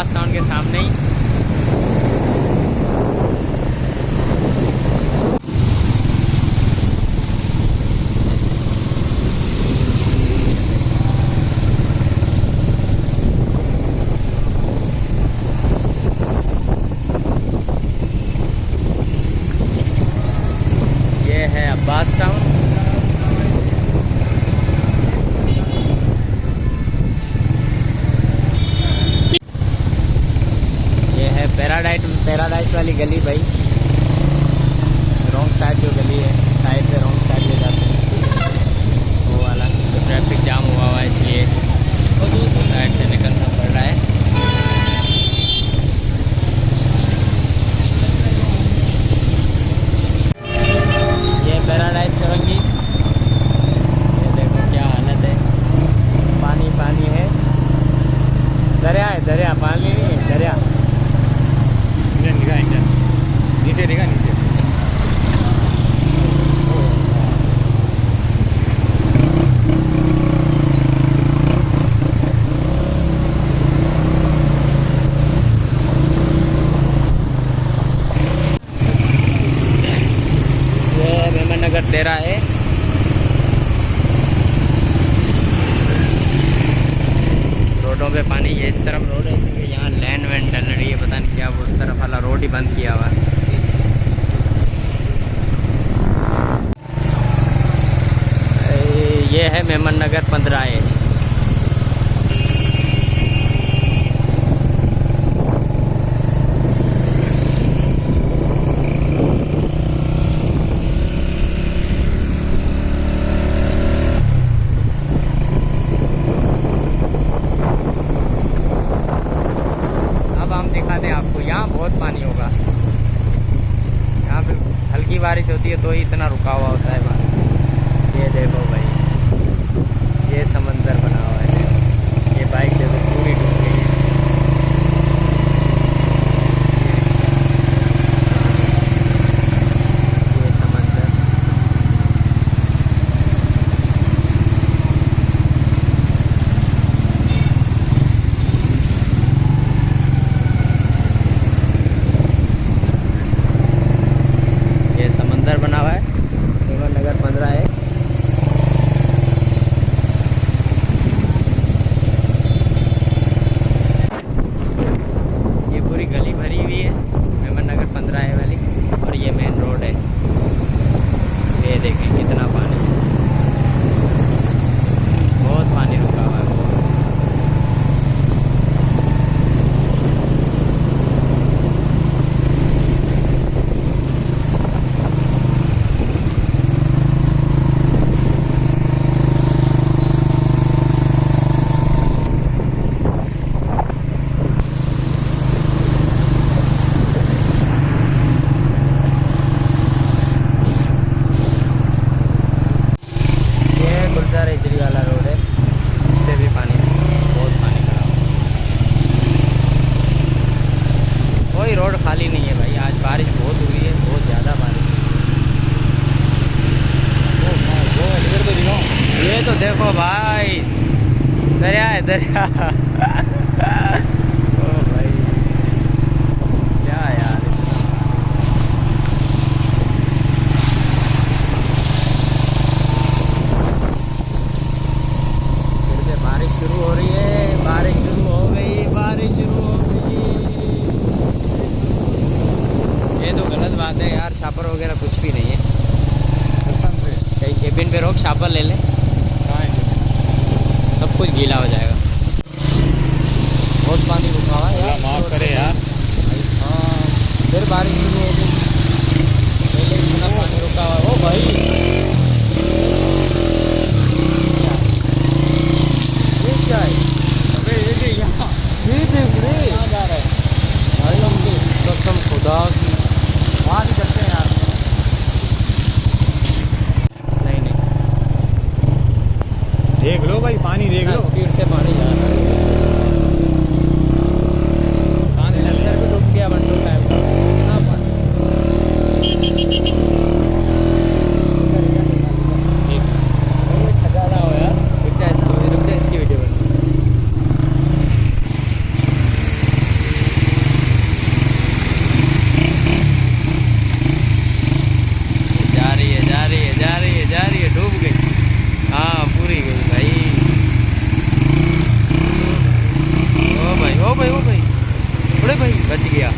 Abbas town के सामने ही। ये है अब्बास टाउन। पैराडाइज वाली गली भाई, रॉन्ग साइड जो गली है, साइड से रॉन्ग साइड ले जाते हैं वो वाला। तो ट्रैफिक जाम हुआ हुआ है इसलिए साइड से निकलना पड़ रहा है। ये पैराडाइज चौरंगी, ये देखो क्या हालत है, पानी पानी है, दरिया है, दरिया, पानी नहीं है, दरिया। नीचे दिखा नीचे। ये मेमन नगर 13 है। रोडों पे पानी, ये इस तरफ रोड है क्योंकि यहाँ लैंड वैंड डल रही है, पता नहीं क्या, वो उस तरफ वाला रोड ही बंद किया हुआ है। ये है मेमन नगर 15 है। अब हम दिखाते हैं आपको, यहाँ बहुत पानी होगा। यहाँ पे हल्की बारिश होती है तो ही इतना रुका हुआ होता है पानी। ये देखो भाई, ये समंदर बना हुआ है, ये बाइक देखो पूरी डूब गई है। ये समंदर, ये समंदर बना हुआ है, मेमन नगर 15 है। गली भरी हुई है मेमन नगर 15 है वाली, और ये मेन रोड है। ये देखें कितना पानी, बहुत पानी रुका हुआ है बहुत। इजरी वाला रोड है, इस पे भी पानी, बहुत पानी खड़ा हुआ। कोई रोड खाली नहीं है भाई, आज बारिश बहुत हुई है, बहुत ज़्यादा बारिश। वो इधर तो दिखाओ, ये तो देखो भाई, दरिया है, दरिया। ओ भाई क्या यार, बारिश शुरू हो रही है, बारिश शुरू हो गई, बारिश शुरू हो गई। ये तो गलत बात है यार, छापर वगैरह कुछ भी नहीं है। कहीं केबिन पे रोक, छापर ले ले, सब कुछ गीला हो जाएगा। बहुत पानी रुका हुआ है यार, माफ करे यार। हाँ, फिर बारिश शुरू हो गई, पहले इतना पानी रुका हुआ है। ओ भाई क्या है, अबे ये यहाँ ये देख रहे कहाँ जा रहा है भाई, कसम खुदा की। वहाँ नहीं चलते हैं यार। नहीं नहीं, देख लो भाई, पानी देख लो, स्पीड से पानी जा रहा है। कहाँ से चल रहा है? भी डूब गया, 1 2 टाइम, कितना पानी। भाई, बच गया।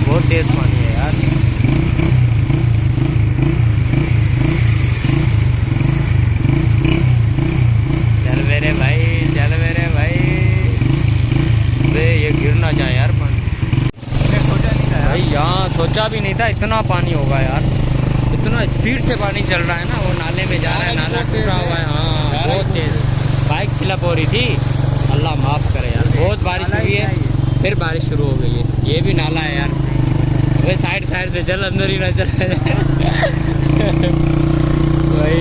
बहुत तेज पानी है यार। चल मेरे भाई, चल मेरे भाई। अबे ये गिर ना जाए यार पानी। सोचा नहीं था भाई यहाँ सोचा भी नहीं था इतना पानी होगा यार। इतना स्पीड से पानी चल रहा है ना, वो नाले में जा रहा है, नाला टूटा हुआ है। हाँ बहुत तेज, बाइक स्लिप हो रही थी। अल्लाह माफ़ करे यार, बहुत बारिश हुई है, फिर बारिश शुरू हो गई है। ये भी नाला है यार। वे साइड साइड से चल, अंदर ही ना चले भाई।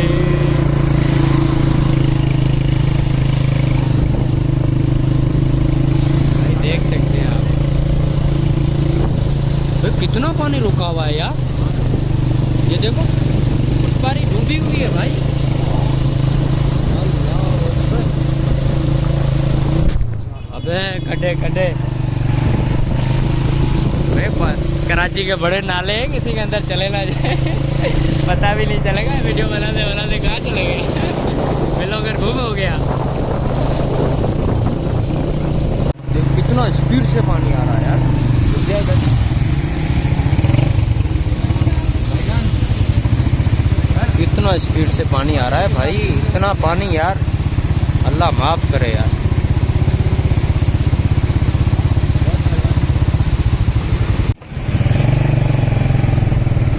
भाई देख सकते हैं आप, भाई कितना पानी रुका हुआ है यार। ये देखो फुटपारी डूबी हुई है भाई। अबे खड्डे खड्डे। कराची के बड़े नाले हैं, किसी के अंदर चले ना जाए पता भी नहीं चलेगा। वीडियो बनाते बनाते कहाँ चले गए, मिलोगर घूम हो गया। कितना स्पीड से पानी आ रहा है यार। कितना स्पीड से पानी आ रहा है भाई, इतना पानी यार, अल्लाह माफ़ करे यार।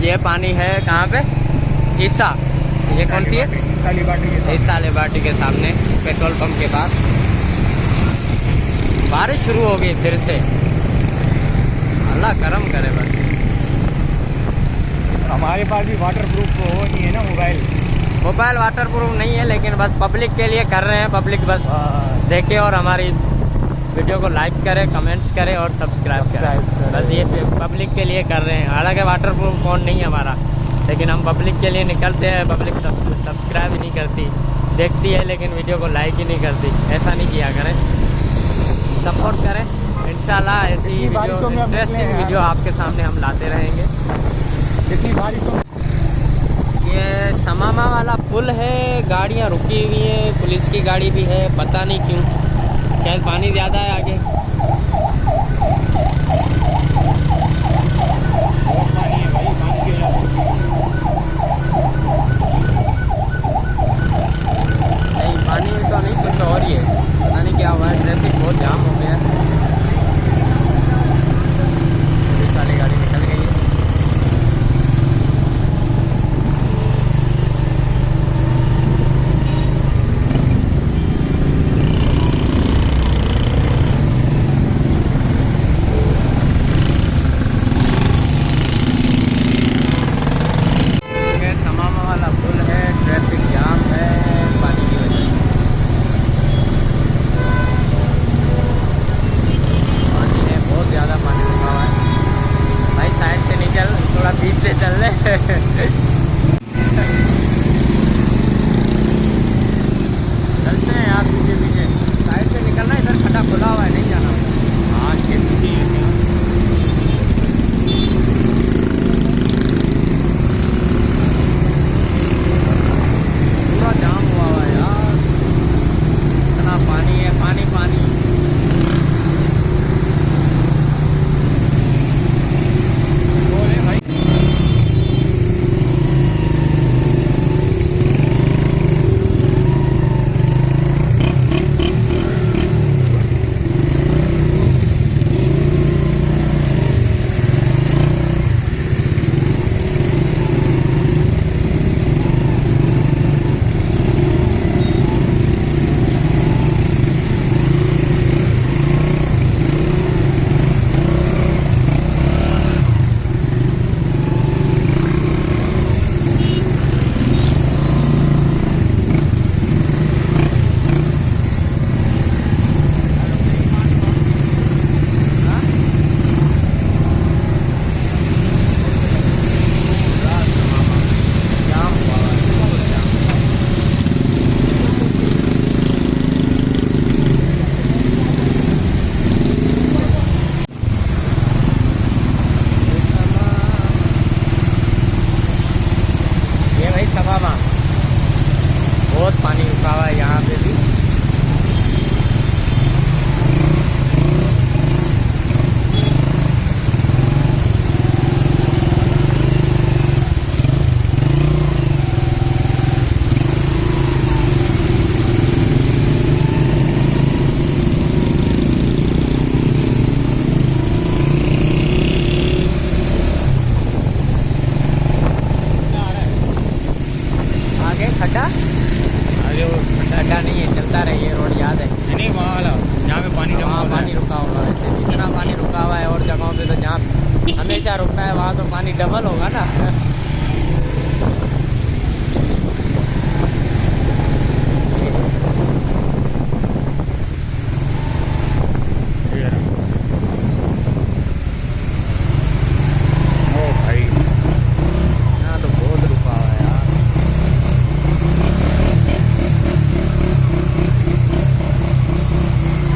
ये पानी है कहाँ पे? ईसा। ये कौन सी है? ईसा लिबर्टी के सामने, पेट्रोल पंप के पास। बारिश शुरू हो गई फिर से, अल्लाह करम करे बस। हमारे पास भी वाटर प्रूफ वो नहीं है ना मोबाइल वाटर प्रूफ नहीं है, लेकिन बस पब्लिक के लिए कर रहे हैं। पब्लिक बस देखे और हमारी वीडियो को लाइक करें, कमेंट्स करें और सब्सक्राइब करें। बस ये पब्लिक के लिए कर रहे हैं। हालांकि वाटर प्रूफ फ़ोन नहीं है हमारा, लेकिन हम पब्लिक के लिए निकलते हैं। पब्लिक सब्सक्राइब ही नहीं करती, देखती है लेकिन वीडियो को लाइक ही नहीं करती। ऐसा नहीं किया करें, सपोर्ट करें। इंशाल्लाह ऐसी वीडियो, इंटरेस्टिंग वीडियो आपके सामने हम लाते रहेंगे। कितनी बारिशों में ये समामा वाला पुल है, गाड़ियाँ रुकी हुई हैं, पुलिस की गाड़ी भी है, पता नहीं क्यों, शायद पानी ज़्यादा है आगे। बहुत पानी है भाई, पानी की वजह से। नहीं पानी तो नहीं, कुछ और ही है, पता नहीं क्या हुआ है। ट्रैफिक बहुत जाम हो गया है। पुलिस वाली गाड़ी निकल गई है। हमेशा रुकता है, वहाँ तो पानी डबल होगा ना। ओ भाई यहाँ तो बहुत रुका हुआ है यार।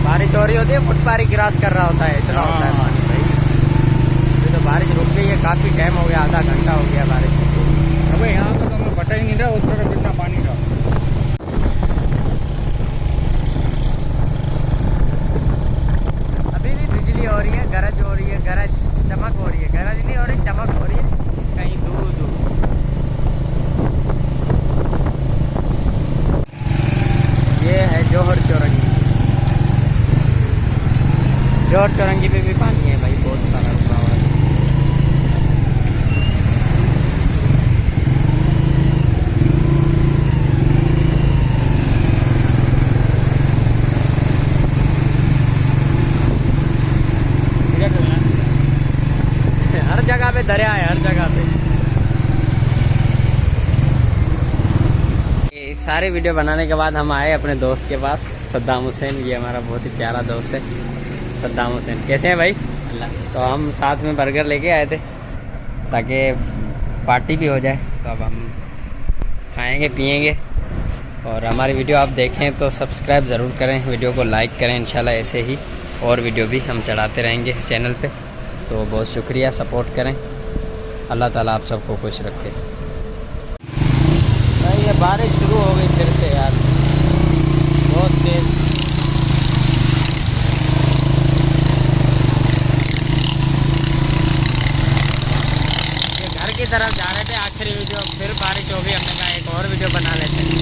बारिश हो रही होती है, फुटपारी क्रॉस कर रहा होता है, इतना होता है पानी भाई। अभी तो बारिश रुक गई है, काफी टाइम हो गया, आधा घंटा हो गया बारिश। अबे यहाँ तो हमें पता ही नहीं था उस तरफ कितना पानी था। अभी भी बिजली हो रही है, गरज हो रही है, गरज चमक हो रही है, गरज नहीं हो रही, चमक हो रही है कहीं दूर दूर। ये है जौहर चौरंगी। जौहर चौरंगी पे भी पानी है भाई, बहुत सारा रुका हुआ है। हर जगह पे दरिया है, हर जगह पे। ये सारे वीडियो बनाने के बाद हम आए अपने दोस्त के पास, सद्दाम हुसैन। ये हमारा बहुत ही प्यारा दोस्त है सद्दाम हुसैन। कैसे हैं भाई? अल्लाह। तो हम साथ में बर्गर लेके आए थे ताकि पार्टी भी हो जाए। तो अब हम खाएंगे पिएंगे, और हमारी वीडियो आप देखें तो सब्सक्राइब ज़रूर करें, वीडियो को लाइक करें। इंशाल्लाह ऐसे ही और वीडियो भी हम चढ़ाते रहेंगे चैनल पे। तो बहुत शुक्रिया, सपोर्ट करें। अल्लाह ताला आप सबको खुश रखे। भाई ये बारिश शुरू हो गई फिर से यार, बहुत तेज। ये घर की तरफ जा रहे थे, आखिरी वीडियो, फिर बारिश हो गई। हमने कहा एक और वीडियो बना लेते हैं।